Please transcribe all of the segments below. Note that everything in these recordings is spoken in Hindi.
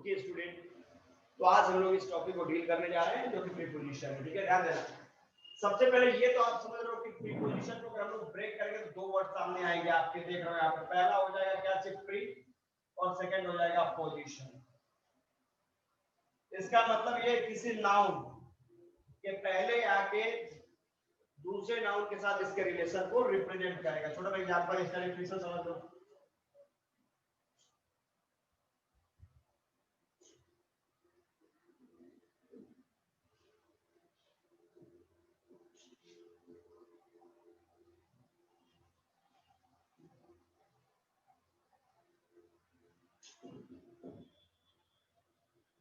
ओके स्टूडेंट, तो आज हम लोग इस टॉपिक को डील करने जा रहे हैं जो कि प्रीपोजिशन है। ठीक है, ध्यान देना। सबसे पहले ये तो आप समझ रहे हो कि प्रीपोजिशन को अगर हम लोग ब्रेक करेंगे तो दो वर्ड सामने आएंगे आपके, देख रहे हो यहाँ पे। पहला हो जाएगा क्या, सिर्फ प्री, और सेकंड हो जाएगा पोजीशन। इसका मतलब ये किसी नाउन के पहले आके दूसरे नाउन के साथ इसके रिलेशन को रिप्रेजेंट करेगा। छोटा सा एग्जांपल, इसका डेफिनेशन समझ लो।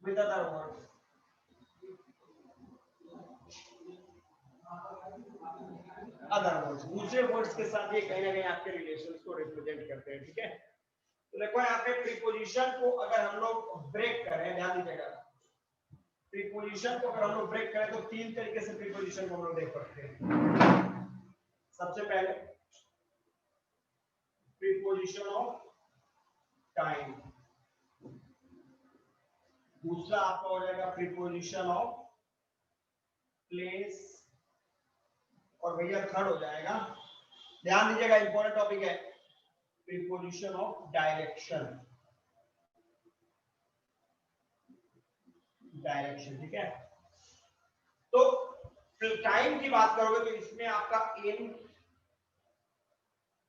With other words, other words, दूसरे वर्ड्स के साथ ये कहीं ना कहीं आपके रिलेशंस को रिप्रेजेंट करते हैं। ठीक है, तो देखो यहाँ पे प्रीपोजिशन को अगर हम लोग ब्रेक करें, ध्यान दीजिएगा, प्रीपोजिशन को अगर हम लोग ब्रेक करें तो तीन तरीके से प्रीपोजिशन को हम लोग देख सकते हैं। सबसे पहले प्रीपोजिशन ऑफ टाइम, दूसरा आपका हो जाएगा प्रीपोजिशन ऑफ प्लेस, और भैया थर्ड हो जाएगा, ध्यान दीजिएगा इंपॉर्टेंट टॉपिक है, प्रीपोजिशन ऑफ डायरेक्शन। डायरेक्शन, ठीक है। तो टाइम की बात करोगे तो इसमें आपका इन,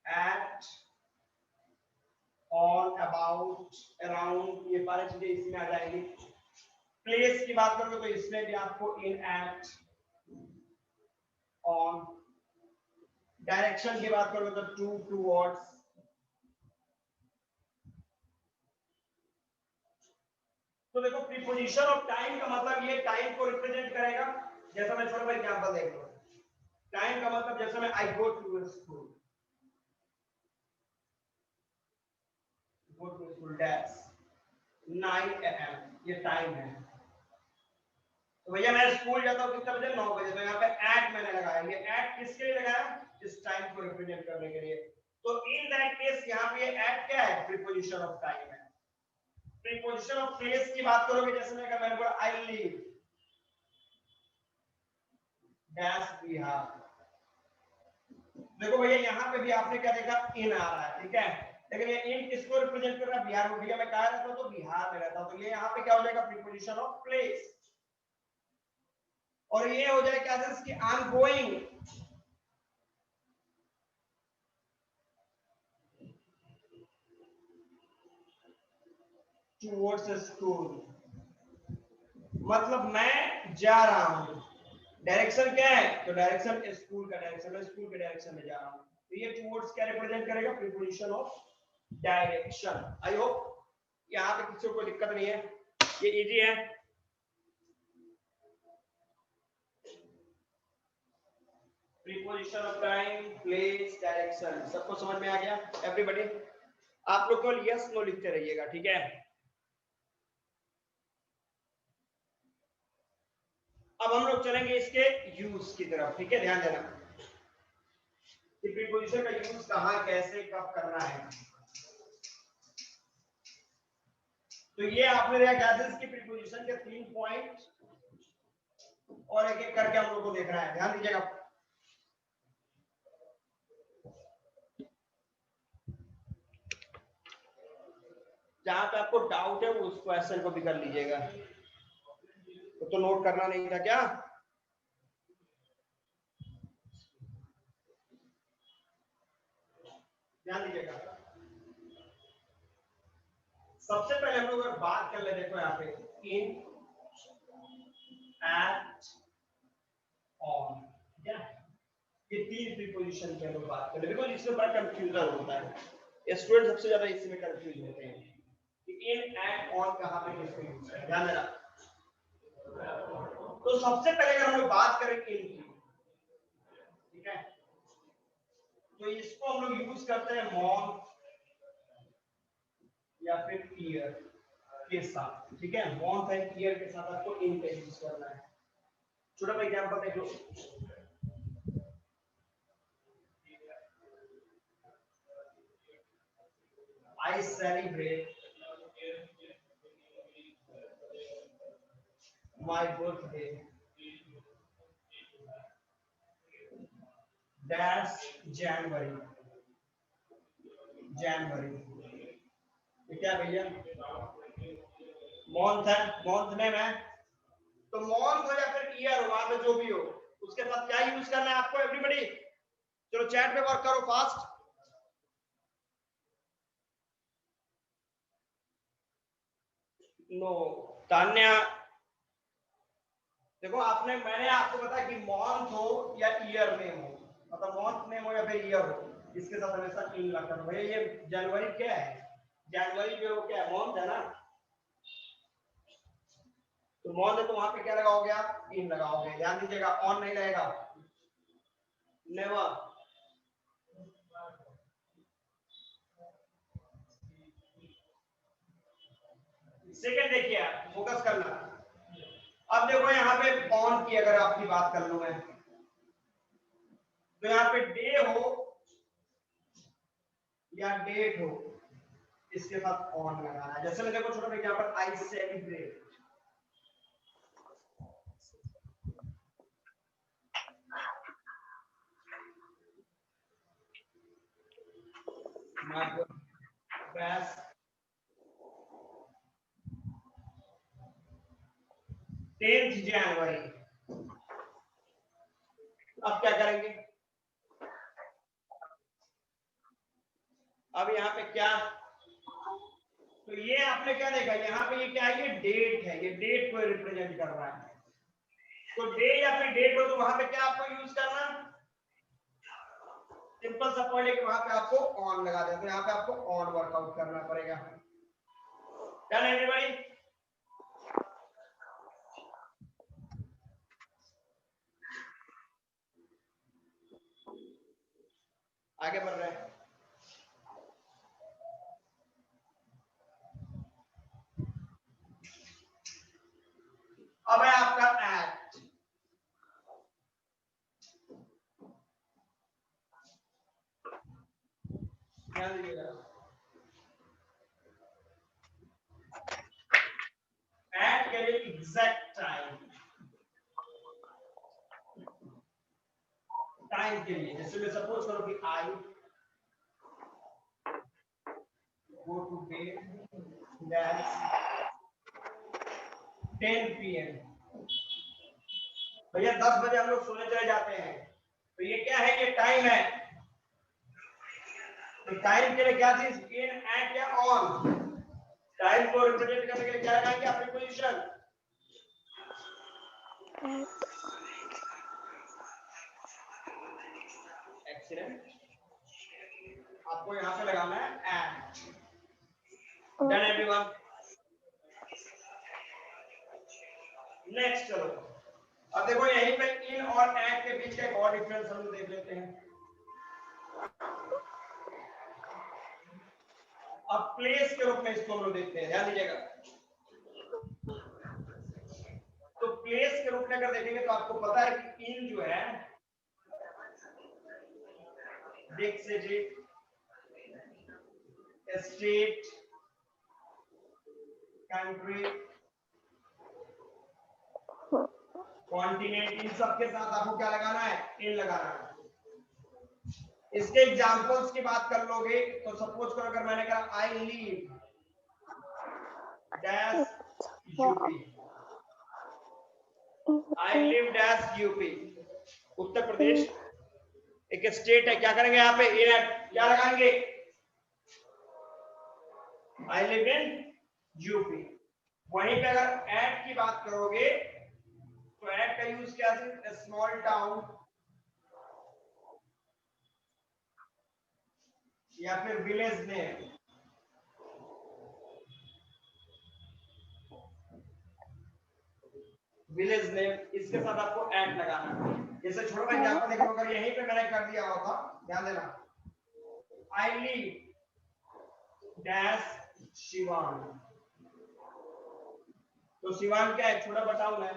एट, ऑन, अबाउट, अराउंड, ये सारी चीजें इसमें आ जाएंगी। प्लेस की बात करोगे तो इसमें भी आपको इन, एट, ऑन। डायरेक्शन की बात करोगे तो टू, टूवर्ड्स। तो देखो प्रीपोजिशन ऑफ टाइम का मतलब ये टाइम को रिप्रेजेंट करेगा। जैसा मैं छोटा सा एग्जांपल देख लो, टाइम का मतलब जैसे मैं I go to school, go to school dash 9 AM, ये टाइम है। तो भैया मैं स्कूल जाता हूँ कितने बजे, 9 बजे। तो यहाँ पे एट मैंने लगाया, ये एट किसके लिए लगाया, इस टाइम को रिप्रेजेंट करने के लिए। तो इन दैट केस यहाँ पे एट क्या है, प्रीपोजिशन ऑफ टाइम है। प्रीपोजिशन ऑफ प्लेस की बात करोगे, जैसे मैंने बोला आई लिव डैश बिहार। देखो भैया यहाँ पे भी आपने क्या देखा, इन आ रहा है, ठीक है, लेकिन ये इन किसको रिप्रेजेंट कर रहा है, बिहार को। भैया मैं कहाँ रहता हूँ, तो बिहार में रहता हूँ, तो ये यहाँ पे क्या हो जाएगा, प्रीपोजिशन ऑफ प्लेस। और ये हो जाए क्या, कि I am going towards school, मतलब मैं जा रहा हूँ। डायरेक्शन क्या है, तो डायरेक्शन स्कूल का डायरेक्शन, स्कूल के डायरेक्शन में जा रहा हूँ। तो ये टुवर्ड्स क्या रिप्रेजेंट करेगा, preposition of direction. I hope यहाँ पे किसी को कोई दिक्कत नहीं है, ये इजी है। Preposition of time, place, direction, सबको समझ में आ गया एवरीबॉडी? आप लोग केवल यस नो लिखते रहिएगा, ठीक है। अब हम लोग चलेंगे इसके यूज की तरफ, ठीक है, ध्यान देना कि प्रीपोजिशन का यूज कहां, कैसे, कब करना है। तो ये आपने देखा गैजेट्स की प्रीपोजिशन के 3 पॉइंट, और एक एक करके हम लोग को देखना है, ध्यान दीजिएगा। जहां पे आपको डाउट है वो उस क्वेश्चन को भी कर लीजिएगा, तो नोट करना नहीं था क्या। ध्यान दीजिएगा। सबसे पहले हम लोग अगर बात कर ले, देखो यहाँ पे इन, एट, ऑन, ठीक है, ये 3 प्रीपोजिशन की हम लोग बात कर ले। बिकॉज़ इसमें बड़ा कंफ्यूजन होता है, स्टूडेंट सबसे ज्यादा इसमें कंफ्यूज होते हैं कि इन, एट, ऑन कहां पे किसको यूज करें। ध्यान देना। तो सबसे पहले अगर हम लोग बात करें इन की, ठीक है, तो इसको हम लोग यूज करते हैं मंथ या फिर ईयर के साथ, ठीक है। मंथ एंड ईयर के साथ आपको इन का यूज करना है। छोटा सा एग्जांपल देख लो, I celebrate my birthday dash January ये क्या भैया मंथ है, मंथ नेम है, तो मंथ हो या फिर ईयर हो, वहां पे जो भी हो उसके साथ क्या यूज करना है आपको एवरीबॉडी। चलो चैट पे वर्क करो फास्ट। नो तान्या, देखो आपने, मैंने आपको बताया कि मंथ हो या ईयर नेम हो, मतलब मंथ नेम हो या फिर ईयर हो, इसके साथ हमेशा इन लगता है। भैया ये जनवरी क्या है, जनवरी जो क्या है मंथ है ना, तो मंथ है तो वहां पे क्या लगाओगे आप, इन लगाओगे, ध्यान दीजिएगा, ऑन नहीं लगेगा, नेवर। सेकंड देखिए आप फोकस करना। अब देखो यहाँ पे ऑन की अगर आपकी बात कर लूं मैं, तो यहाँ पे डे हो या डेट हो, इसके साथ ऑन लगाना है। जैसे मैं देखो छोटा भाई यहाँ पर आई सेलिब्रेट, माय बेस्ट 10th जनवरी। अब क्या करेंगे, अब यहाँ पे क्या, तो ये आपने क्या देखा, यहाँ पे ये क्या है, ये डेट है, ये डेट को रिप्रेजेंट कर रहा है, तो डे या फिर डेट हो तो वहां पे क्या आपको यूज करना, सिंपल सा पॉइंट है कि वहां पे आपको ऑन लगा देते हैं, यहाँ पे आपको ऑन वर्कआउट करना पड़ेगा। Done everybody. आगे बढ़ रहे हैं। अब है आपका एक्ट, ध्यान दीजिएगा, एक्ट के लिए एग्जैक्ट टाइम, टाइम के लिए, जैसे मैं सपोज करो कि I go to bed that's 10 PM। भैया 10 बजे हम लोग सोने चले जाते हैं, तो ये क्या है, ये टाइम है, तो टाइम के लिए क्या चीज, इन एट या ऑन, टाइम को रिप्रेजेंट करने के लिए क्या लगाएंगे, अपनी पोजीशन, एक्सीडेंट, आपको यहां पे लगाना है एट। Done everyone. नेक्स्ट चलो, अब देखो यहीं पे इन और एट के बीच का एक और डिफरेंस हम देख लेते हैं। अब प्लेस के रूप में इसको हम लोग देखते हैं, ध्यान दीजिएगा, तो प्लेस के रूप में अगर देखेंगे तो आपको पता है कि इन जो है big city, state, country, continent, इन सब के साथ आपको क्या लगाना है, इन लगाना है। इसके एग्जांपल्स की बात कर लोगे तो सपोज करो अगर मैंने कहा I leave dash UP, I live dash UP, Uttar Pradesh एक स्टेट है, क्या करेंगे यहाँ पे इन क्या लगाएंगे, आई लिव इन यूपी। वहीं पे अगर एट की बात करोगे तो एट का यूज क्या है, स्मॉल टाउन या फिर विलेज नेम, विलेज नेम, इसके साथ आपको एट लगाना है। जैसे छोड़ो मैं एग्जांपल देख लो, अगर यहीं पे मैंने कर दिया हुआ था, ध्यान देना, आई लिव डैश शिवान, तो शिवान क्या है, छोटा बताऊं मैं,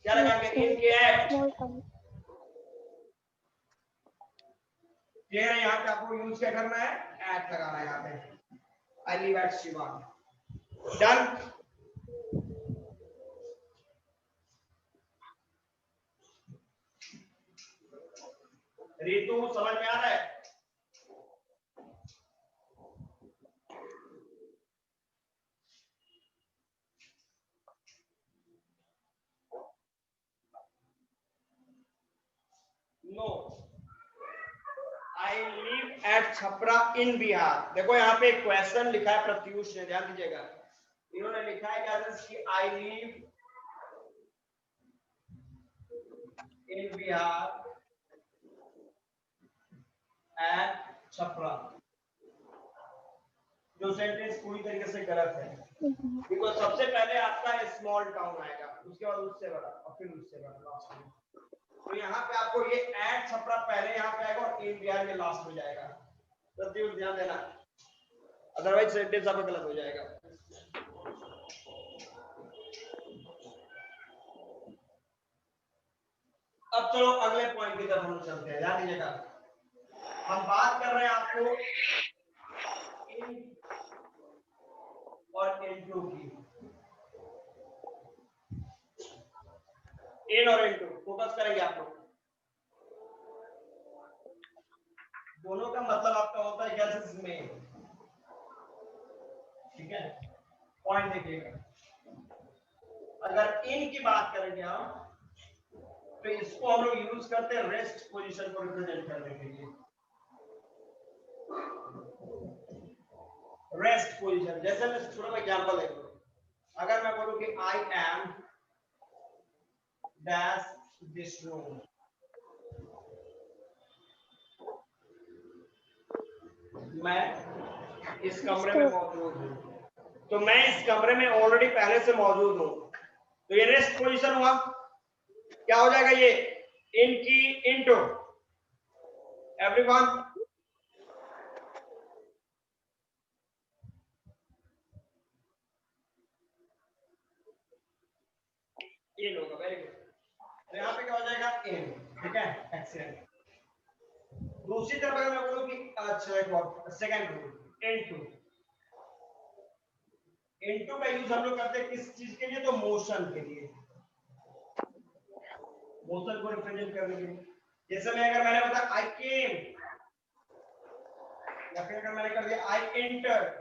क्या लगाएंगे, इनके एट, क्लियर है, यहाँ पे आपको यूज क्या करना है, एट लगाना है यहाँ पे, I live at Siwan. Done. Ritu समझ में आ रहा है? No, I live at Chhapra in Bihar. देखो यहाँ पे एक क्वेश्चन लिखा है प्रत्युष ने, ध्यान दीजिएगा। इन्होंने लिखा है क्या कि I live in Bihar at Chhapra. जो सेंटेंस पूरी तरीके से गलत है, बिकॉज सबसे पहले आपका स्मॉल टाउन आएगा, उसके बाद उससे बड़ा और फिर उससे बड़ा लास्ट में। तो यहाँ पे आपको ये एट छपरा पहले यहाँ पे आएगा और इन बिहार के लास्ट में जाएगा। तो ध्यान देना, अदरवाइज सेंटेंस आपका गलत हो जाएगा। अब चलो अगले पॉइंट की तरफ हम चलते हैं। ध्यान दीजिएगा, हम बात कर रहे हैं आपको इन और इनटू की। इन और इनटू फोकस करेंगे आप लोग। दोनों का मतलब आपका होता है गैसेस में, ठीक है? पॉइंट देखिएगा, अगर इन की बात करेंगे हम तो इसको हम लोग यूज करते हैं रेस्ट पोजीशन को रिप्रेजेंट करने के लिए। रेस्ट पोजीशन, जैसे मैं थोड़ा एग्जांपल देता हूं। अगर मैं बोलूं कि I M dash this room, मैं इस कमरे में मौजूद हूं, तो मैं इस कमरे में ऑलरेडी पहले से मौजूद हूं, तो ये रेस्ट पोजीशन हुआ। क्या हो जाएगा ये? इन की इनटू एवरीवन, इन होगा। Very good. तो यहाँ पे क्या हो जाएगा? इन, ठीक है? एक्सीलेंट। दूसरी तरफ अगर मैं बोलूं कि अच्छा एक और सेकंड रूल इनटू, इनटू का यूज हम लोग करते हैं किस चीज के लिए? तो मोशन के लिए, मोशन को रिप्रेजेंट करने के लिए। जैसे मैं अगर मैंने बताया आई केम, या फिर अगर मैंने कर दिया I enter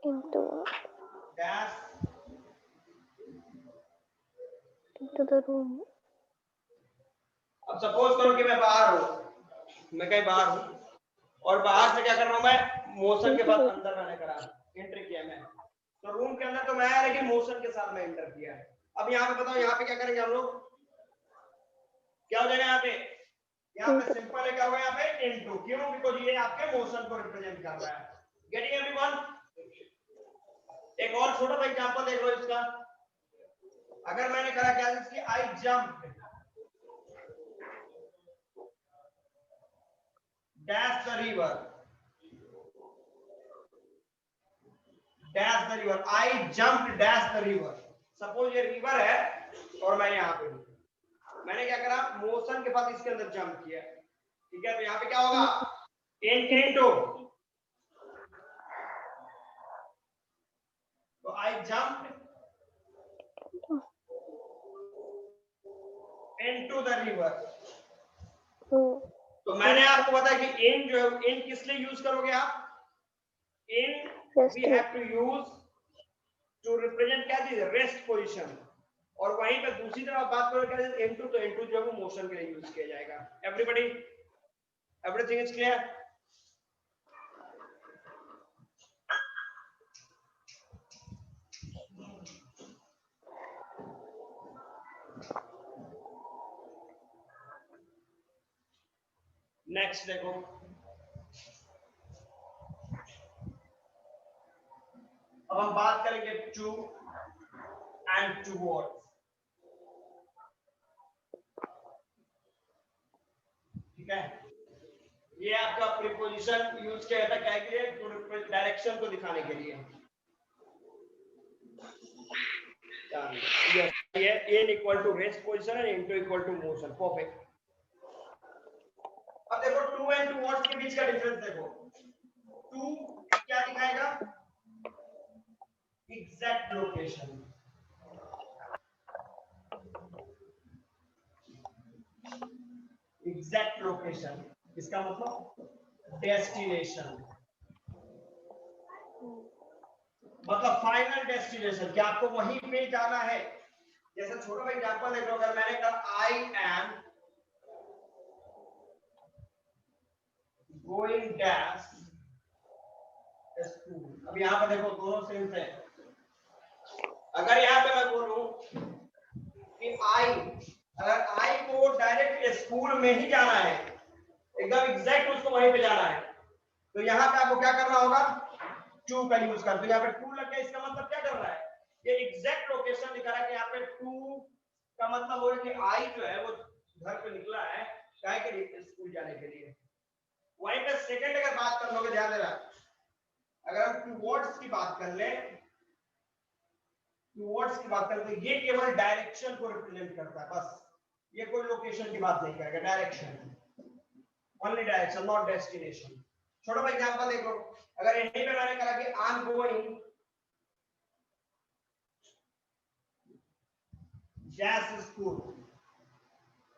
into dash into the room. अब सपोज करो कि मैं बाहर हूं, मैं कहीं बाहर हूं और बाहर से क्या कर रहा हूं मैं? मोशन के बाद अंदर मैंने करा, एंटर किया मैं, तो रूम के अंदर तो मैं आया लेकिन मोशन के साथ मैं एंटर किया। अब यहाँ पे बताओ, यहाँ पे क्या करेंगे हम लोग? क्या हो जाएगा यहाँ पे? यहाँ पे सिंपल है, क्या होगा यहाँ पे? इनटू। क्यों? बिकॉज़ ये आपके मोशन को रिप्रेजेंट कर रहा है। Getting everyone? एक और छोटा सा एग्जांपल देख लो इसका। अगर मैंने करा क्या इसकी I jump dash the river, dash the river, I jump dash the river. Suppose ये रिवर है और मैं यहाँ पे हूँ, मैंने क्या करा? मोशन के बाद इसके अंदर जंप किया, ठीक है? तो यहाँ पे क्या होगा? इनटू, तो I jump into the river. तो मैंने आपको बताया कि इन जो है, इन किस लिए यूज करोगे आप? In we have to use to represent क्या चीज? Rest position. और वहीं पे दूसरी तरफ बात करो क्या? इनटू, तो इनटू जो है वो मोशन के लिए यूज किया जाएगा। Everybody, everything is clear? Next देखो, अब हम बात करेंगे टू एंड टुवर्ड्स, ठीक है? ये आपका प्रीपोजिशन यूज किया जाता है क्या के लिए? टू डायरेक्शन को दिखाने के लिए। ये n equal to rest position and into equal to motion. Perfect. अब देखो टू एंड टुवर्ड्स के बीच का डिफरेंस देखो। टू क्या दिखाएगा? एग्जैक्ट लोकेशन, एग्जैक्ट लोकेशन, इसका मतलब डेस्टिनेशन, मतलब फाइनल डेस्टिनेशन, कि आपको वहीं पे जाना है। जैसे छोटा भाई एग्जांपल देख लो, अगर मैंने कहा आई एम गोइंग डैश स्कूल, अब यहाँ पे देखो दोनों सेम है। अगर यहाँ पे मैं बोलूं कि आई, अगर आई को डायरेक्ट स्कूल में ही जाना है, एकदम एग्जैक्ट उसको वहीं पे जाना है, तो यहाँ पे आपको क्या करना होगा, टू का यूज कर। तो यहाँ पे टू लग गया, इसका मतलब क्या कर रहा है, ये एग्जैक्ट लोकेशन दिखा रहा है कि यहाँ पे टू का मतलब हो कि आई जो है वो घर पे निकला है काय के लिए, स्कूल जाने के लिए। वहीं पे सेकंड अगर बात कर लोगे, ध्यान देना, अगर हम टूवर्ड्स की बात कर ले, टूवर्ड्स की बात करते हैं, ये केवल डायरेक्शन को रिप्रेजेंट करता है बस, ये कोई लोकेशन की बात नहीं करेगा, direction, only direction, not destination. छोटा भाई एग्जांपल देख लो, अगर यहीं पे मैंने कहा कि I am going dash school,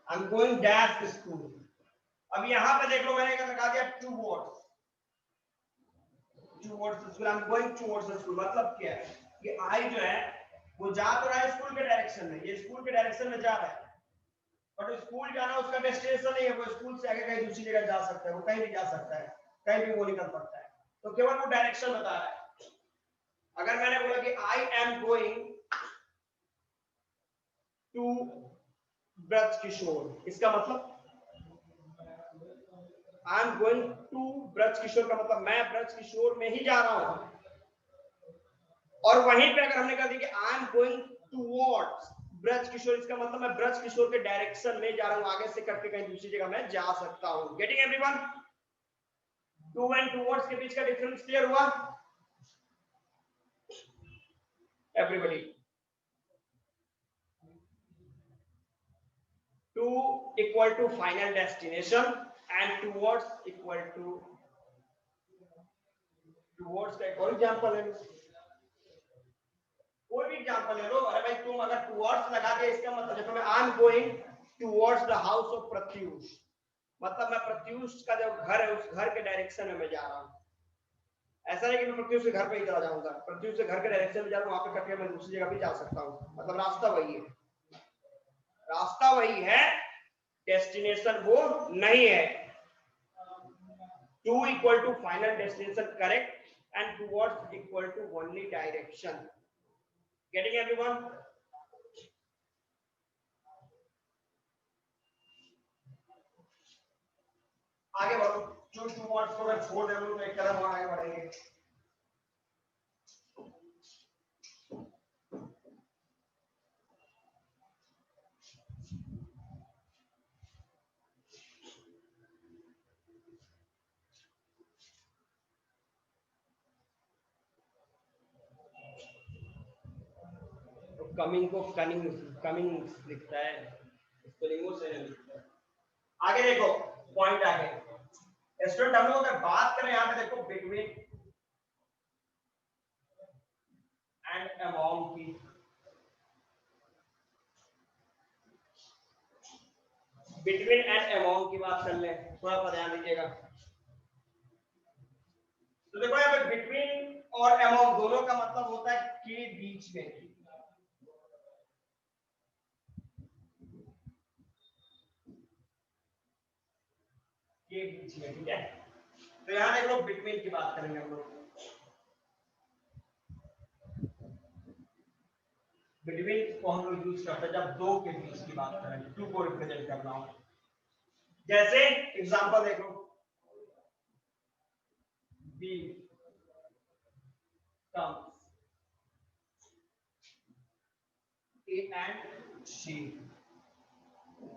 I am going dash school, अब यहां पे देख लो मैंने लगा दिया towards, towards school, I am going towards school, मतलब क्या है कि आई जो है वो जा तो रहा है स्कूल के डायरेक्शन में, ये स्कूल के डायरेक्शन में जा रहा है, बट स्कूल जाना उसका डेस्टिनेशन नहीं है, वो स्कूल से आगे कहीं दूसरी जगह जा सकता है, वो कहीं भी जा सकता है, कहीं भी वो निकल सकता है, तो केवल वो डायरेक्शन बता रहा है। अगर मैंने बोला कि I am going to Braj Kishore, इसका मतलब I am going to Braj Kishore का मतलब मैं ब्रज किशोर में ही जा रहा हूं, और वहीं पे अगर हमने कहा कि I am going towards Braj Kishore, इसका मतलब मैं ब्रज किशोर के डायरेक्शन में जा रहा हूं, आगे से करके कहीं दूसरी जगह मैं जा सकता हूं। Getting everyone? To and towards के बीच का डिफरेंस क्लियर हुआ everybody? To equal to final destination and towards equal to, towards का एक और एग्जांपल है, कोई भी एग्जांपल ले लो। अरे भाई तुम अगर टुवर्ड्स लगा दिया, इसका मतलब देखो मैं आई am going towards the house of Pratyush, मतलब मैं प्रत्युष का जो घर है उस घर के डायरेक्शन में मैं जा रहा हूं। ऐसा नहीं कि मैं प्रत्युष के घर पे ही चला जाऊंगा, प्रत्युष के घर के डायरेक्शन में जा रहा हूं, वहां पे करके मैं दूसरी जगह भी जा सकता हूं, मतलब रास्ता वही है, रास्ता वही है, डेस्टिनेशन वो नहीं है। To equal to final destination correct, and towards equal to only direction. Getting everyone? आगे बढ़ो, जो टुवर्ड्स को मैं छोड़ दे रहा हूं तो एक कदम और आगे बढ़ेंगे। कमिंग को कनिंग, कमिंग लिखता है, स्पेलिंग से लिखता है। आगे देखो पॉइंट आगे, स्टूडेंट हम लोग अगर बात करें यहां पे देखो बिटवीन एंड अमॉन्ग की, बिटवीन एंड अमॉन्ग की बात कर ले, थोड़ा सा ध्यान दीजिएगा। तो देखो यहाँ पे बिटवीन और अमॉन्ग दोनों का मतलब होता है के बीच में, के बीच में, ठीक है। तो यहां देख लो बिटवीन की बात करेंगे हम लोग, बिटवीन को हम लोग यूज करते हैं जब दो के बीच की बात करेंगे, टू को रिप्रेजेंट करना हो। जैसे एग्जांपल देखो, B comes A and she,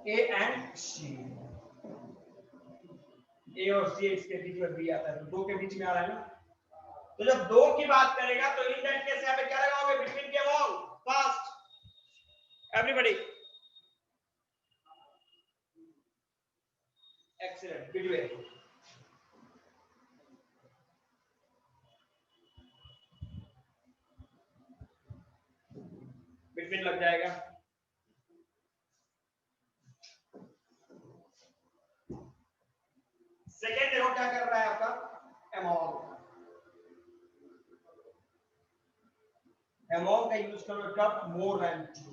A and she, A और C इसके बीच में B आता है, तो दो के बीच में आ रहा है ना। तो जब दो की बात करेगा तो इन दैट केस यहाँ पे क्या लगाओगे, बिटवीन के among, fast everybody, excellent, between. Between लग जाएगा। among का यूज करो कब, more than 2,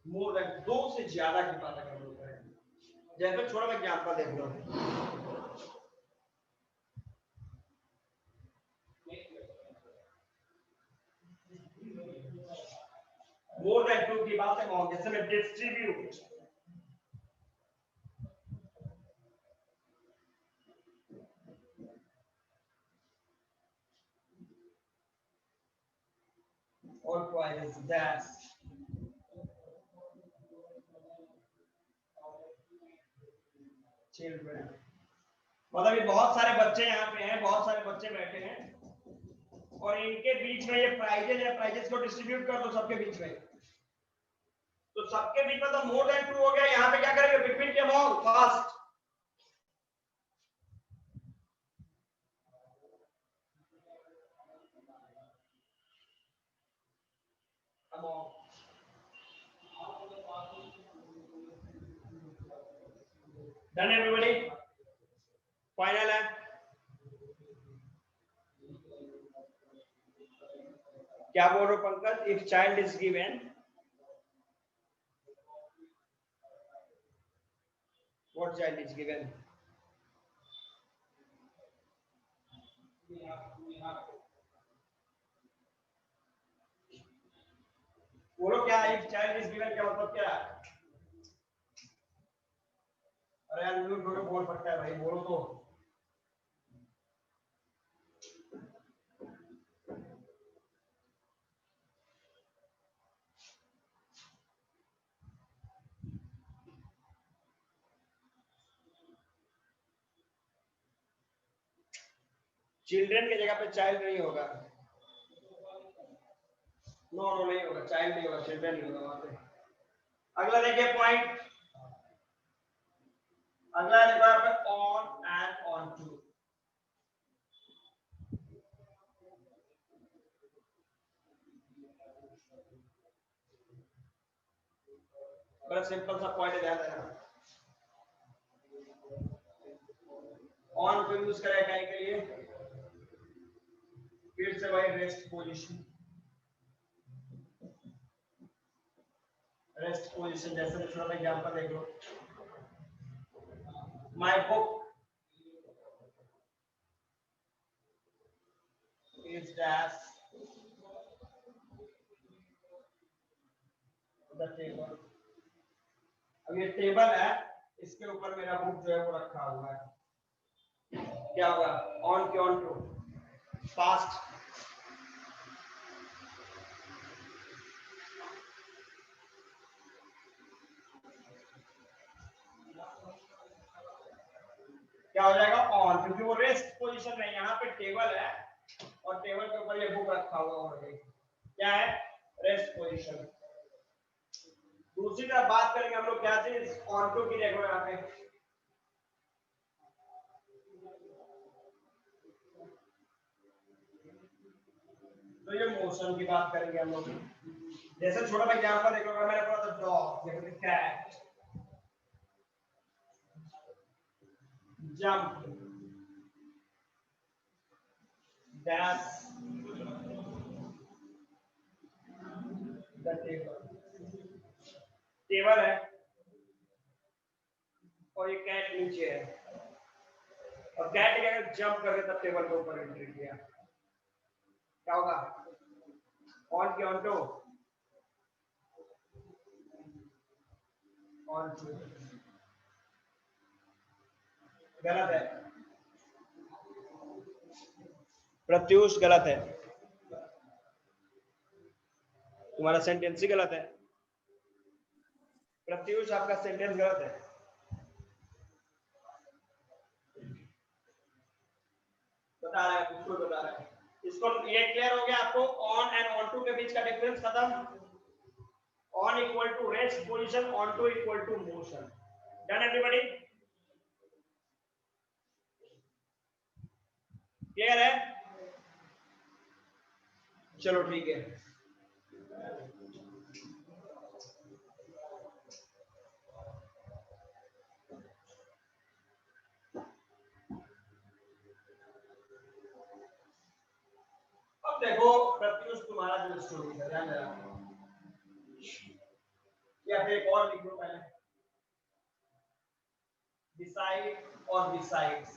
more than 2 से ज्यादा की बात अगर लोग करें, जैसे छोटा सा एग्जांपल देख लो, more than 2 की बात है, जैसे मैं डिस्ट्रीब्यूट, और twice that, children, मतलब ये बहुत सारे बच्चे यहाँ पे हैं, बहुत सारे बच्चे बैठे हैं और इनके बीच में ये प्राइजेज है, प्राइजेज को डिस्ट्रीब्यूट कर दो सबके बीच में, तो सबके बीच में तो मोर देन 2 हो गया, यहाँ पे क्या करेंगे, बिटवीन के amount fast, amount, done everybody, final है, क्या बोल रहे हो Pankaj, if child is given, what child is given, बोलो क्या, इफ चाइल्ड इज गिवन का मतलब क्या है, अरे यार म्यूट बोलो, बोल सकता है भाई, बोलो तो, चिल्ड्रन की जगह पे चाइल्ड नहीं होगा, नो नो नहीं होगा, चाइल्ड नहीं होगा, चिल्ड्रन नहीं होगा वहां पे। अगला देखिए पॉइंट, अगला देखो यहाँ पे ऑन एंड ऑन टू, बड़ा सिंपल सा पॉइंट ध्यान देना, ऑन को यूज करें क्या के लिए, फिर से भाई रेस्ट पोजीशन, रेस्ट पोजीशन, जैसे मैं छोटा एग्जांपल देख लो, my book is dash the table, अब ये टेबल है, इसके ऊपर मेरा बुक जो है वो रखा हुआ है, क्या होगा, ऑन के ऑन टू, फास्ट, क्या हो जाएगा, ऑन, क्योंकि वो रेस्ट पोजीशन में, यहाँ पे टेबल है और टेबल के ऊपर ये बुक रखा हुआ ऑलरेडी, क्या है, रेस्ट पोजीशन। दूसरी तरफ बात करेंगे हम लोग क्या चीज, ऑन टू की, देखो यहाँ पे तो ये मोशन की बात करेंगे हम लोग, जैसे छोटा सा एग्जांपल देखो, मैंने बोला था डॉग, देखो cat, jump, dash the table, table है और ये कैट नीचे है, और कैट के अगर जंप करके तब टेबल के ऊपर एंट्री किया, क्या होगा, ऑन के ऑन टू, ऑन टू, गलत है, प्रत्युष गलत है, तुम्हारा सेंटेंस ही गलत है, प्रत्युष आपका सेंटेंस गलत है, बता रहा है, बिल्कुल बता रहा है, इसको, ये क्लियर हो गया आपको, ऑन एंड ऑन टू के बीच का डिफरेंस खत्म, on equal to rest position, on to equal to motion, done everybody, clear है, चलो ठीक है, देखो प्रत्युष तुम्हारा जो स्टोरी है ध्यान देना, या फिर एक और लिख लो पहले, डिसाइड और डिसाइड्स,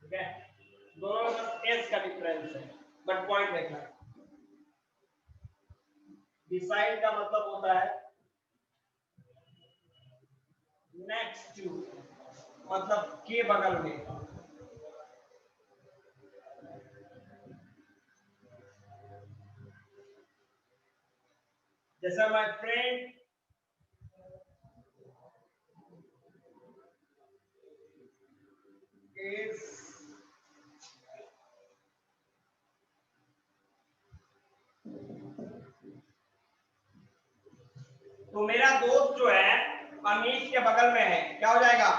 ठीक है, दोनों में बस एस का डिफरेंस है, बट पॉइंट देखना, डिसाइड का मतलब होता है नेक्स्ट टू, मतलब के बगल में, जैसे माय फ्रेंड इज, तो मेरा दोस्त जो है अमित के बगल में है, क्या हो जाएगा,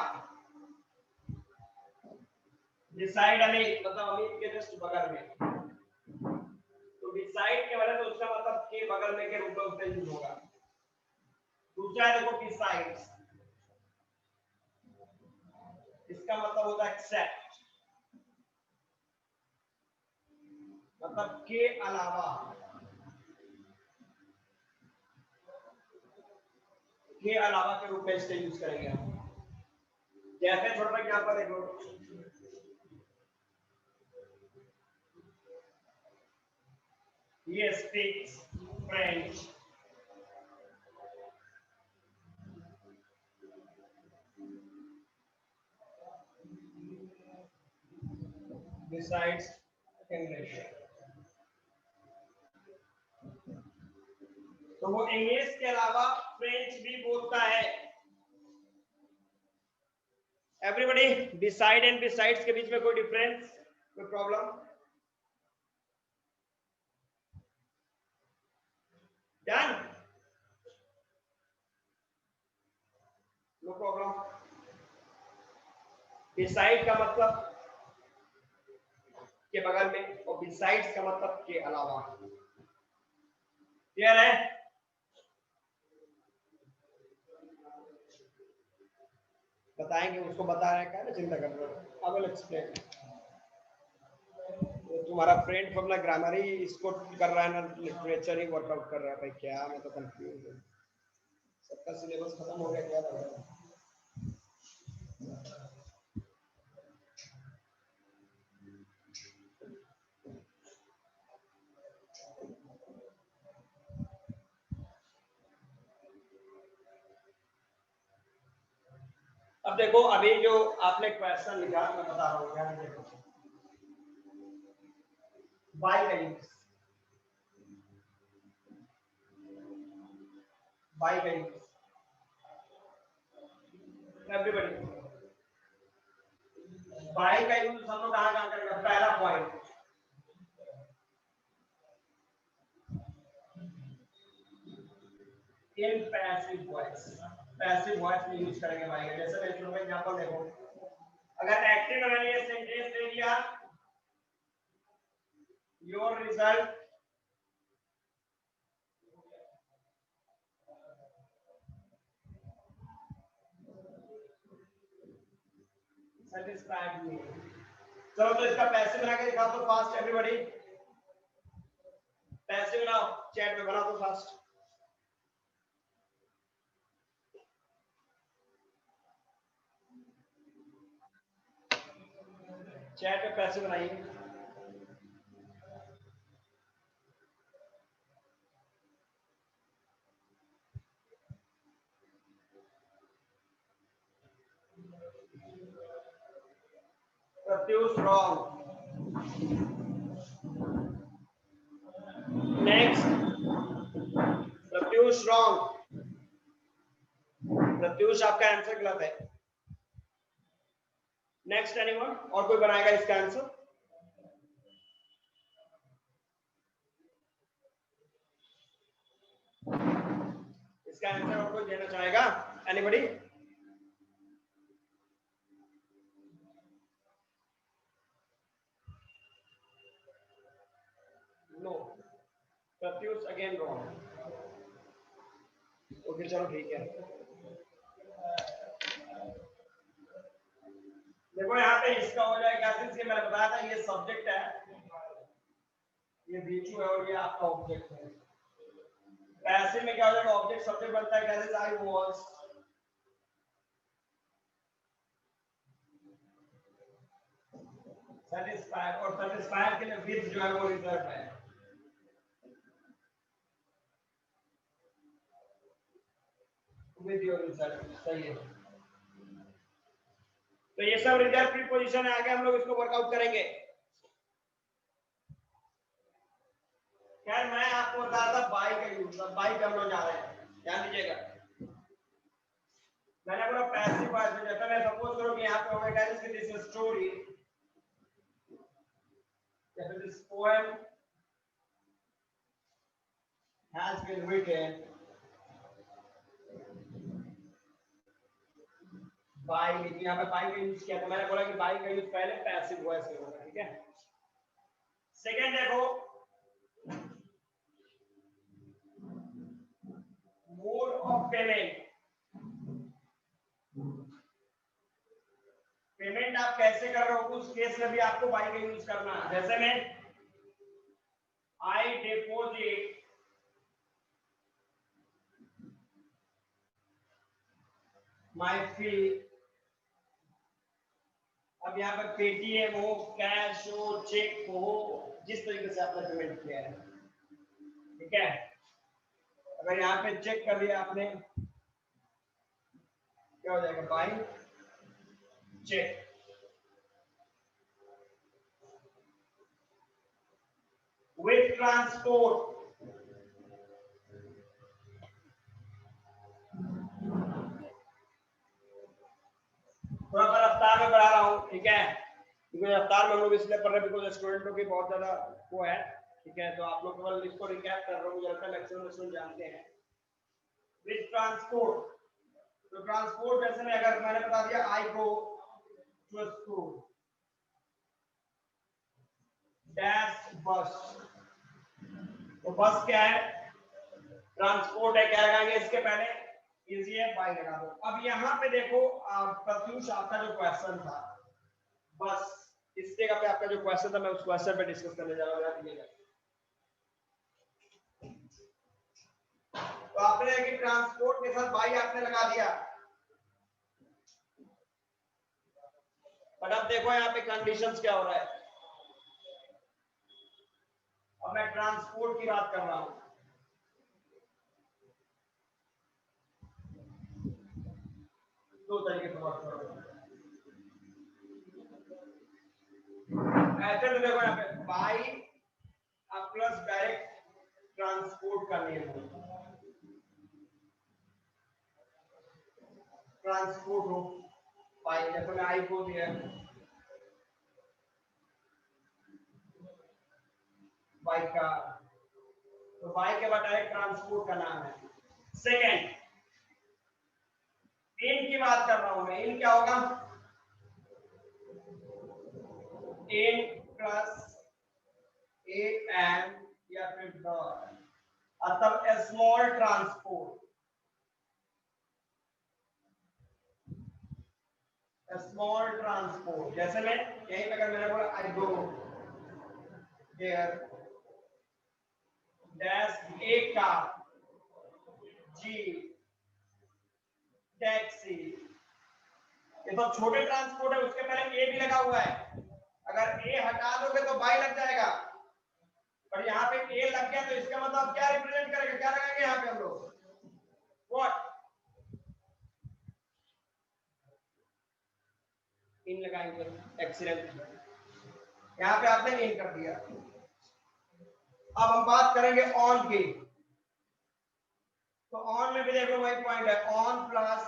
डिसाइड अमित, मतलब अमित के जस्ट बगल में, तो डिसाइड के वाले तो उसका मतलब के बगल में के रूप में उसका यूज होगा। दूसरा देखो डिसाइड्स, इसका मतलब होता है एक्सेप्ट, मतलब के अलावा, के अलावा के रूप में इसका यूज करेंगे हम। जैसे छोटा एग्जांपल देखो, he speaks French, besides English, तो वो इंग्लिश के अलावा फ्रेंच भी बोलता है। एवरीबॉडी, डिसाइड एंड बिसाइड्स के बीच में कोई डिफरेंस, कोई problem? Done, no problem. Decide का मतलब के बगल में और बिसाइड्स का मतलब के अलावा, क्लियर है? बताएंगे, उसको बता रहे हैं, चिंता कर रहे हो, आई विल एक्सप्लेन। तुम्हारा फ्रेंड तो अपना ग्रामर ही इसको कर रहा है ना, लिटरेचर ही वर्कआउट कर रहा है भाई, क्या मैं तो कंफ्यूज हूँ, सबका सिलेबस खत्म हो गया क्या लग रहा है? अब देखो, अभी जो आपने क्वेश्चन लिखा मैं बता रहा हूँ, ध्यान देखो, बाय का यूज, बाय का यूज, एवरीबॉडी, बाय का यूज हम लोग कहाँ कहाँ करेंगे? पहला point, in passive voice, passive voice में यूज करेंगे बाय का। जैसे मैं इसमें एग्जांपल देखो, अगर एक्टिव में मैंने ये सेंटेंस दे दिया, योर रिजल्ट satisfied me, चलो तो इसका पैसिव बना के दिखाओ तो फास्ट, एवरीबॉडी पैसिव बनाओ, चैट में बनाओ तो फास्ट, चैट में पैसिव बनाइए। Pratyush wrong, next, Pratyush wrong, Pratyush आपका आंसर गलत है। नेक्स्ट एनीवन, और कोई बनाएगा इसका आंसर? इसका आंसर और कोई देना चाहेगा? Anybody? No, Pratyush again wrong. Okay चलो ठीक है, देखो यहाँ पे इसका हो जाएगा, सिंस ये मैंने बताया था ये सब्जेक्ट है, ये V2 है और ये आपका ऑब्जेक्ट है। पैसिव में क्या हो जाएगा, ऑब्जेक्ट सब्जेक्ट बनता है, कैसे आई वाज सेटिस्फाइड, और सेटिस्फाइड के लिए विद जो है वो रिजर्व है। विद योर रिजर्व, सही है। तो ये सब रिजर्व प्रीपोजिशन है, आगे हम लोग इसको वर्कआउट करेंगे। खैर मैं आपको बता रहा था बाई का यूज, बाई हम लोग जा रहे हैं, ध्यान दीजिएगा। मैंने बोला पैसिव वॉइस में, जैसे मैं सपोज करूं कि यहाँ पे होगा दैट इज दिस स्टोरी या फिर this poem has been written by, लेकिन यहाँ पे बाय का यूज किया, तो मैंने बोला कि बाय का यूज पहले पैसिव वॉइस में होगा, ठीक है। सेकंड देखो, मोड ऑफ पेमेंट, पेमेंट आप कैसे कर रहे हो उस केस में भी आपको बाय का यूज करना है। जैसे में आई डिपॉजिट माय फी, अब यहाँ पर पेटीएम हो, कैश हो, चेक हो, जिस तरीके से आपने पेमेंट किया है, ठीक है। अगर यहाँ पे चेक कर दिया आपने, क्या हो जाएगा, बाय चेक। विथ ट्रांसपोर्ट, थोड़ा सा रफ्तार में बढ़ा रहा हूँ, ठीक है, क्योंकि रफ्तार में हम लोग इसलिए पढ़ रहे हैं बिकॉज स्टूडेंटों की बहुत ज्यादा वो है, ठीक है। तो आप लोग केवल इसको रिकैप कर रहा हूँ, मुझे लगता है मैक्सिमम स्टूडेंट जानते हैं। विथ ट्रांसपोर्ट, तो ट्रांसपोर्ट जैसे में अगर मैंने बता दिया आई गो टू स्कूल डैश बस, तो बस क्या है, ट्रांसपोर्ट है, क्या लगाएंगे इसके पहले, इजी है, बाय लगा दो। अब यहाँ पे देखो प्रत्युष आपका जो क्वेश्चन था, बस इस जगह पे आपका जो क्वेश्चन था मैं उस क्वेश्चन पे डिस्कस करने जा रहा हूँ। तो आपने कि ट्रांसपोर्ट के साथ बाई आपने लगा दिया, बट अब देखो यहाँ पे कंडीशंस क्या हो रहा है। अब मैं ट्रांसपोर्ट की बात कर रहा हूं, दो तरीके से बात करो। ऐसे तो देखो यहाँ पे बाई अब प्लस डायरेक्ट ट्रांसपोर्ट का नियम है, ट्रांसपोर्ट हो बाई, जैसे मैं आई को दिया बाई का, तो बाई के बाद डायरेक्ट ट्रांसपोर्ट का नाम है। सेकेंड, इन की बात कर रहा हूं मैं, इन क्या होगा, इन प्लस ए एम या फिर द, अर्थात स्मॉल ट्रांसपोर्ट, स्मॉल ट्रांसपोर्ट। जैसे मैं यहीं पे अगर मैंने बोला I go there dash a car जी टैक्सी, ये तो छोटे ट्रांसपोर्ट है, उसके पहले ए भी लगा हुआ है, अगर ए हटा दोगे तो बाई लग जाएगा, पर यहाँ पे ए लग गया तो इसका मतलब क्या रिप्रेजेंट करेगा, क्या लगाएंगे यहाँ पे हम लोग, व्हाट, इन लगाएंगे। एक्सीलेंट, यहाँ पे आपने इन कर दिया। अब हम बात करेंगे ऑन की, तो ऑन में भी देखो वही पॉइंट है, ऑन प्लस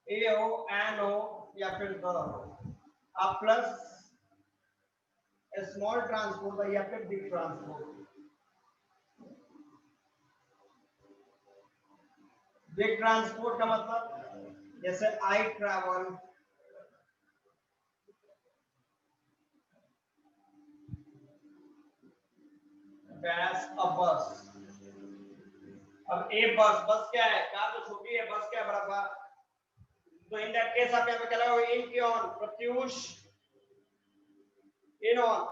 ए हो एन हो या फिर द हो, आप प्लस स्मॉल ट्रांसपोर्ट या फिर बिग ट्रांसपोर्ट। बिग ट्रांसपोर्ट का मतलब जैसे आई ट्रैवल, डैश अ बस। अब ए बस, बस क्या है, कार तो छोटी है, बस क्या है बड़ा, तो इन दैट केस आप यहाँ पे क्या लगाओगे, इन की ऑन, प्रत्युष इन ऑन।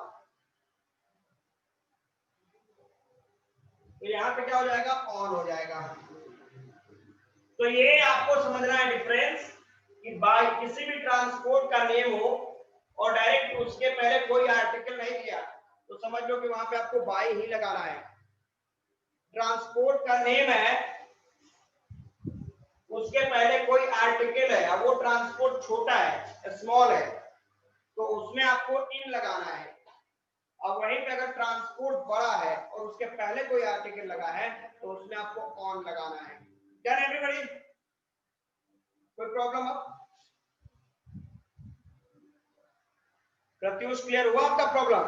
तो यहाँ पे क्या हो जाएगा, ऑन हो जाएगा। तो ये आपको समझना है डिफरेंस कि बाय किसी भी ट्रांसपोर्ट का नेम हो और डायरेक्ट उसके पहले कोई आर्टिकल नहीं दिया तो समझ लो कि वहां पे आपको बाय ही लगाना है। ट्रांसपोर्ट का नेम है, उसके पहले कोई आर्टिकल है, अब वो ट्रांसपोर्ट छोटा है, स्मॉल है, तो उसमें आपको इन लगाना है। अब वहीं पे अगर ट्रांसपोर्ट बड़ा है और उसके पहले कोई आर्टिकल लगा है तो उसमें आपको ऑन लगाना है। Done everybody? कोई प्रॉब्लम? अब प्रत्युष क्लियर हुआ आपका प्रॉब्लम?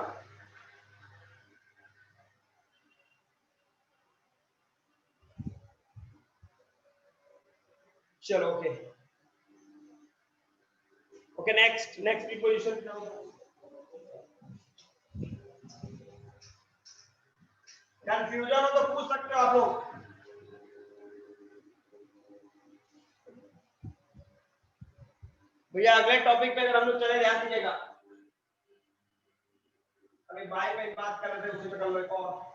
चलो ओके ओके, नेक्स्ट की पोजीशन क्या होगा? कंफ्यूजन हो तो पूछ सकते हो आप लोग। भैया अगले टॉपिक पे अगर हम लोग चले, ध्यान दीजिएगा। अभी बाय पे बात कर रहे थे, उसी पे कर लो एक और।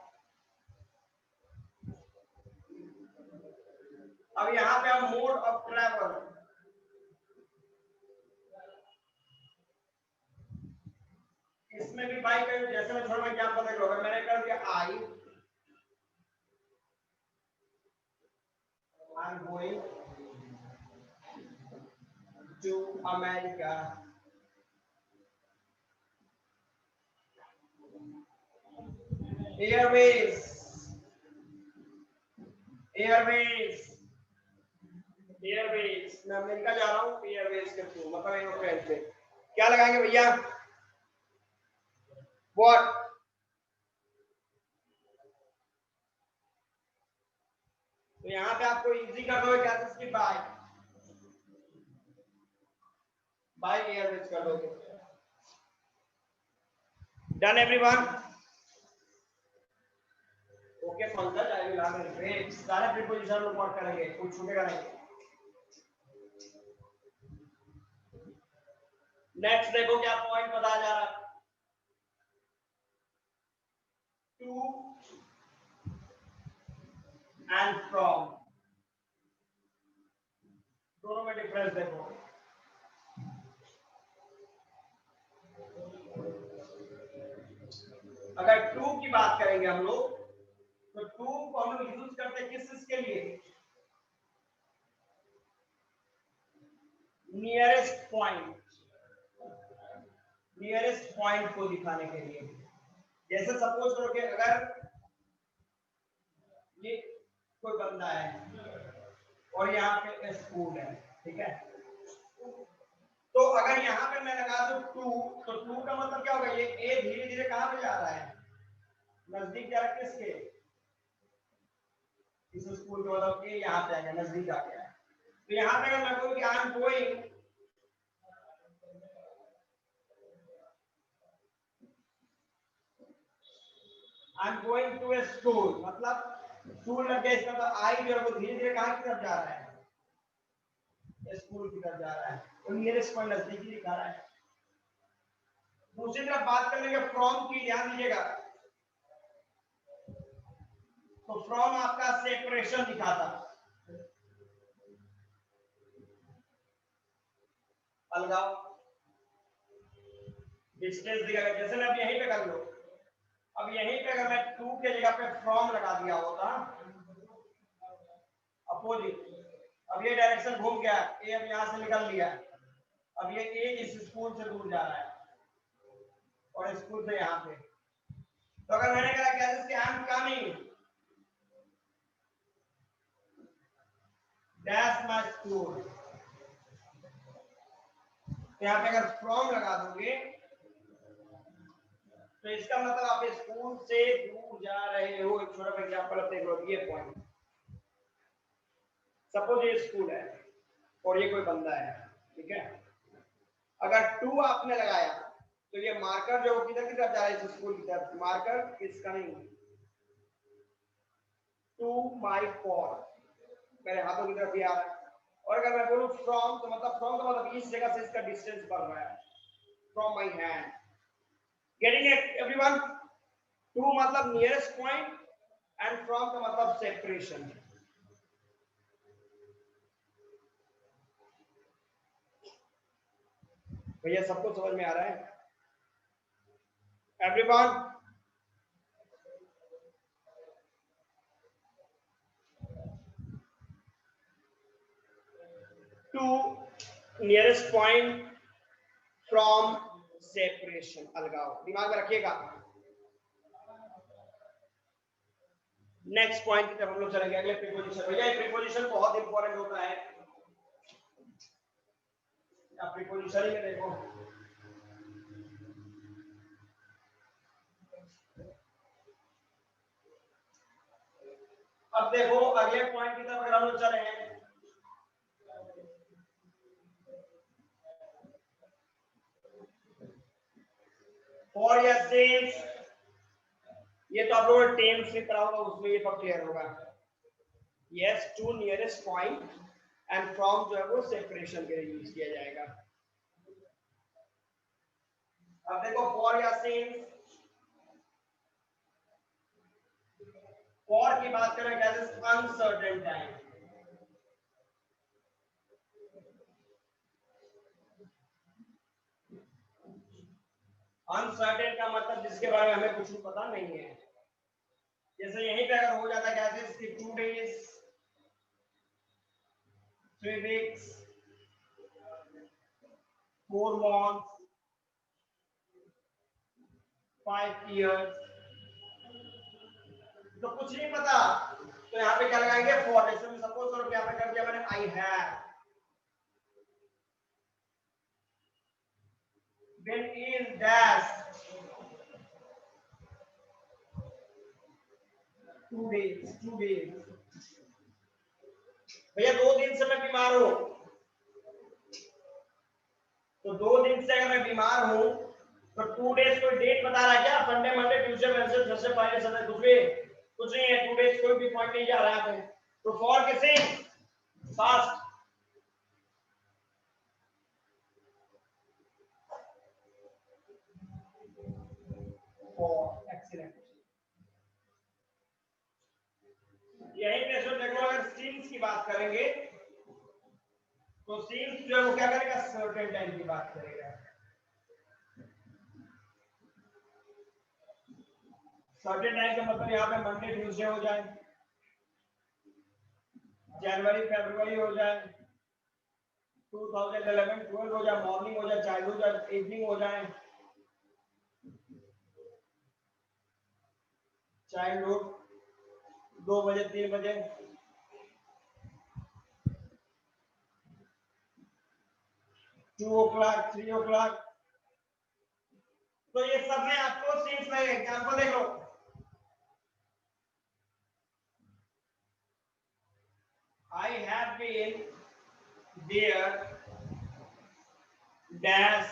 अब यहाँ पे हम मोड ऑफ ट्रैवल, इसमें भी बाई का जैसे मैं थोड़ा एग्जांपल देख लो, अगर मैंने कर दिया I am going to America, airways airways airways, मैं अमेरिका जा रहा हूँ एयरवेज के थ्रू, मतलब एरोप्लेन से। क्या लगाएंगे भैया? व्हाट? तो यहाँ पे आपको इजी कर दोगे क्या, इसकी बाय एयरवेज कर दोगे। Done everyone? Okay Pankaj, I will have great, सारे प्रीपोजिशन लोग वर्क करेंगे, कुछ छूटेगा नहीं। नेक्स्ट देखो क्या पॉइंट बताया जा रहा है, टू एंड फ्रॉम, दोनों में डिफरेंस देखो। अगर टू की बात करेंगे हम लोग, तो टू को हम लोग यूज करते हैं किस के लिए? नियरेस्ट पॉइंट को दिखाने के लिए। जैसे सपोज करो कि अगर ये कोई बंदा है और यहाँ पे स्कूल है, ठीक है, तो अगर यहाँ पे मैं लगा दूं टू, तो टू का मतलब क्या होगा, ये ए धीरे धीरे कहां पे जा रहा है, नजदीक जा रहा है किसके, इस स्कूल के, मतलब ए यहाँ पे आ गया, नजदीक आ गया। तो यहाँ पे अगर मैं बोलूं कि I am going to a school, मतलब स्कूल लग गया, इसका मतलब आई जो है वो धीरे धीरे कहां की तरफ जा रहा है, स्कूल की तरफ जा रहा है, तो नियरेस्ट पॉइंट नजदीक ही दिखा रहा है। दूसरी तरफ बात कर लेंगे फ्रॉम की, ध्यान दीजिएगा, तो फ्रॉम आपका सेपरेशन दिखाता, अलगाव, डिस्टेंस दिखाएगा। जैसे मैं अब यहीं पे कर लो, अब यहीं पे अगर मैं टू के जगह पे फ्रॉम लगा दिया होता, अपोजिट, अब ये डायरेक्शन घूम गया, ए अब यहां से निकल लिया, अब ये ए इस स्कूल से दूर जा रहा है और स्कूल से यहाँ पे, तो अगर मैंने कहा क्या इसके I am coming dash my school, तो यहाँ पे अगर फ्रॉम लगा दोगे तो इसका मतलब आप स्कूल से दूर जा रहे हो। एक छोटा सा एग्जांपल देख लो, ये पॉइंट, सपोज ये स्कूल है और ये कोई बंदा है, ठीक है, अगर टू आपने लगाया तो ये मार्कर जो किधर की तरफ जा रहा है, इस स्कूल की तरफ, marker is coming to my for, मेरे हाथों की तरफ भी आ रहा है। और अगर मैं बोलूं फ्रॉम, तो मतलब फ्रॉम का मतलब इस जगह से इसका डिस्टेंस बढ़ रहा है, from my hand. Getting it everyone? To मतलब नियरेस्ट पॉइंट एंड फ्रॉम का मतलब सेपरेशन। भैया सबको समझ में आ रहा है? Everyone? To nearest point from separation, अलगाव, दिमाग में रखिएगा। नेक्स्ट पॉइंट की तरफ हम लोग चलेंगे, अगले प्रीपोजिशन। भैया ये प्रीपोजिशन बहुत इंपॉर्टेंट होता है, आप प्रीपोजिशन ही में देखो। अब देखो अगले पॉइंट की तरफ अगर हम लोग चले हैं, फॉर या सिंस, ये तो आप लोग टेंस में पढ़ा होगा, उसमें ये सब क्लियर होगा। Yes, to nearest point and from जो है वो सेपरेशन के लिए यूज किया जाएगा। अब देखो फॉर या सिंस, फॉर की बात करें कैसे, अनसर्टेन टाइम। अनसर्टेन का मतलब जिसके बारे में हमें कुछ पता नहीं है। जैसे यहीं पे अगर हो जाता कैसे, 2 days, 3 weeks, 4 months, 5 years, तो कुछ नहीं पता, तो यहाँ पे क्या लगाएंगे, फॉर। जैसे सपोज करो यहाँ पे कर दिया मैंने I have been in dash 2 days, 2 days। भैया 2 दिन से मैं बीमार हूं, तो 2 दिन से अगर मैं बीमार हूं तो 2 डेज कोई डेट बता रहा है क्या? Sunday, Monday, Tuesday, Wednesday, Thursday, Friday, Saturday, कुछ नहीं है। 2 डेज कोई भी पॉइंट नहीं जा रहा है। तो फॉर किसे? फास्ट। For, excellent. यही पे सो देखो, अगर सीन्स की बात करेंगे तो सीन्स जो है वो क्या करेगा, सर्टेन टाइम की बात करेगा। सर्टेन टाइम का मतलब यहाँ पे मंडे ट्यूसडे हो जाए, जनवरी फरवरी हो जाए, 2011 12 हो जाए, मॉर्निंग हो जाए, चाइल्ड हो जाए, इवनिंग हो जाए, चाइल्डहुड 2 बजे 3 बजे, 2 o'clock 3 o'clock। तो ये सब में आपको सीन्स में एग्जांपल देख लो। I have been there dash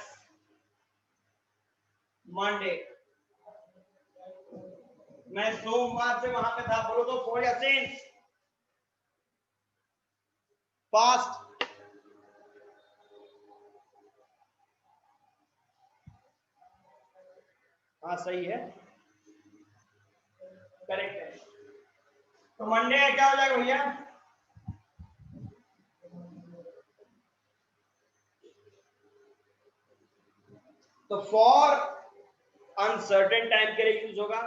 Monday, मैं सोमवार से वहां पे था। बोलो तो फॉर या सिंस, पास्ट। हाँ सही है, करेक्ट है। तो मंडे क्या हो जाएगा भैया? तो फॉर अनसर्टेन टाइम के लिए यूज होगा,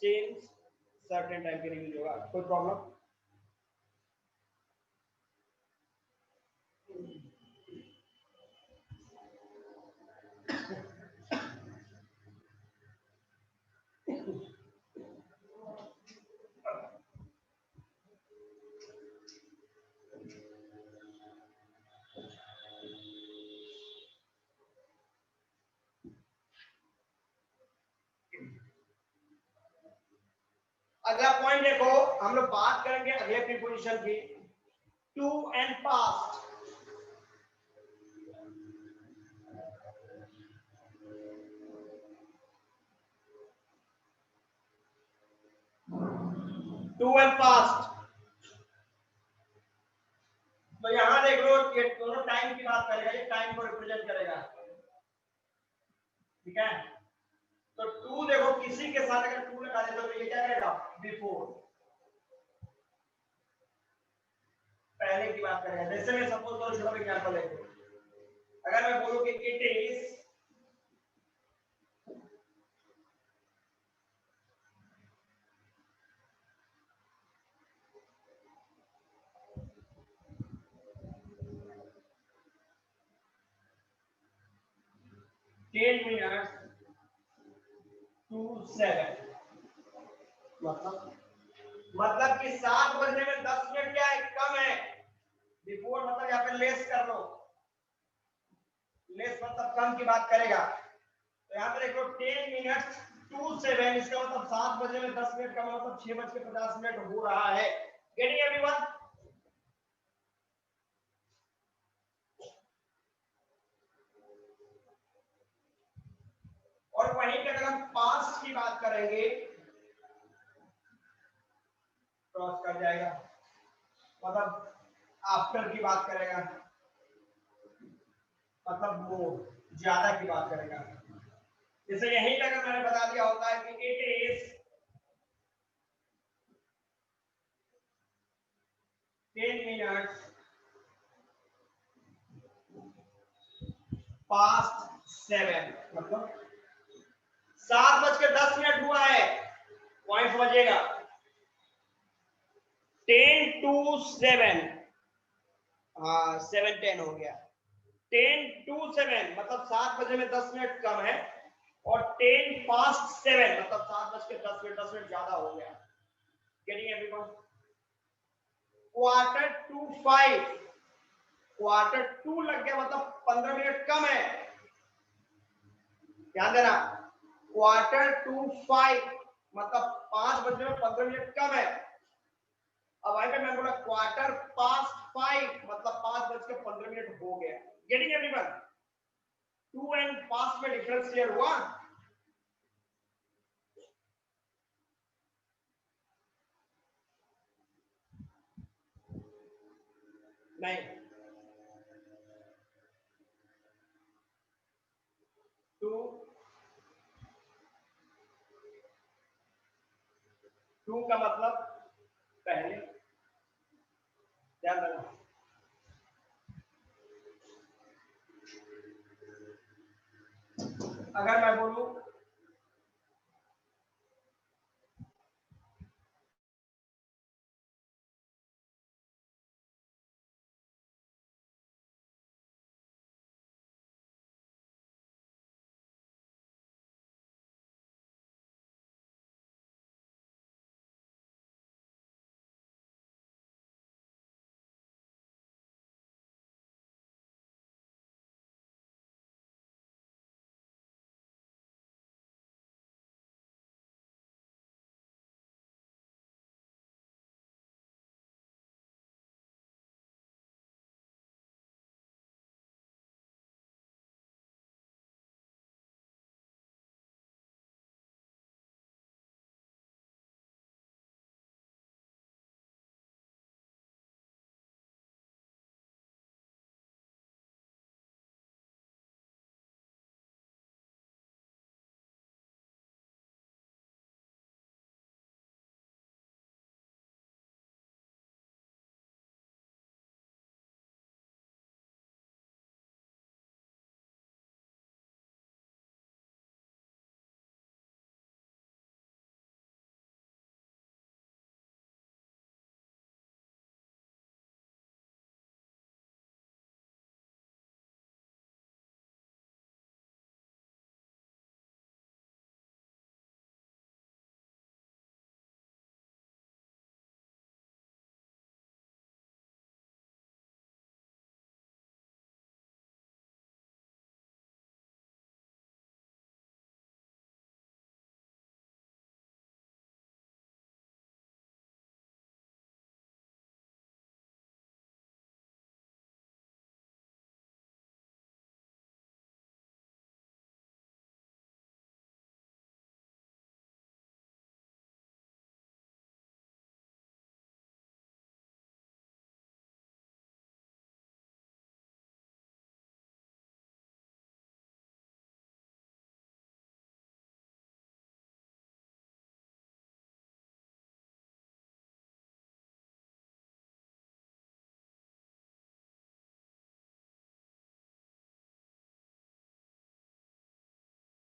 सिंस सर्टेन टाइम के लिए यूज होगा। कोई प्रॉब्लम? अगला पॉइंट देखो, हम लोग बात करेंगे अगले प्रीपोजिशन की, to and past. To and past, तो यहां देख लो ये दोनों टाइम की बात करेगा, ये टाइम को रिप्रेजेंट करेगा, ठीक है। तो टू देखो किसी के साथ अगर टू लगा देते तो ये क्या करेगा, बिफोर, पहले की बात करेगा। जैसे मैं सपोज करो छोटा एग्जांपल है, अगर मैं बोलूं कि इट इज 10 minutes to 7, मतलब कि 7 बजने में 10 मिनट क्या है, कम है। बिफोर मतलब यहाँ पे लेस कर लो, लेस मतलब कम की बात करेगा। तो यहाँ पे देखो 10 मिनट्स टू 7, इसका मतलब 7 बजे में 10 मिनट का मतलब 6:50 हो रहा है। Getting everyone? और वहीं पे अगर हम पास्ट की बात करेंगे, क्रॉस कर जाएगा, मतलब आफ्टर की बात करेगा, मतलब मोर, ज्यादा की बात करेगा। जैसे यहीं पे अगर मैंने बता दिया होता है कि इट इज 10 minutes past 7, मतलब 7:10 हुआ है, पॉइंट बजेगा। 10 to 7, हाँ 7:10 हो गया। 10 to 7 मतलब 7 बजे में 10 मिनट कम है, और 10 past 7 मतलब 7:10 ज्यादा हो गया। Getting everyone? Quarter to 5, quarter to लग गया मतलब 15 मिनट कम है, ध्यान देना। क्वार्टर टू 5 मतलब 5 बजने में 15 मिनट कम है। अब आई पे मैं बोला क्वार्टर पास्ट 5 मतलब 5:15 हो गया। Getting everyone? To and past में डिफरेंस क्लियर हुआ? नहीं, टू का मतलब पहले, ध्यान रखना। अगर मैं बोलूं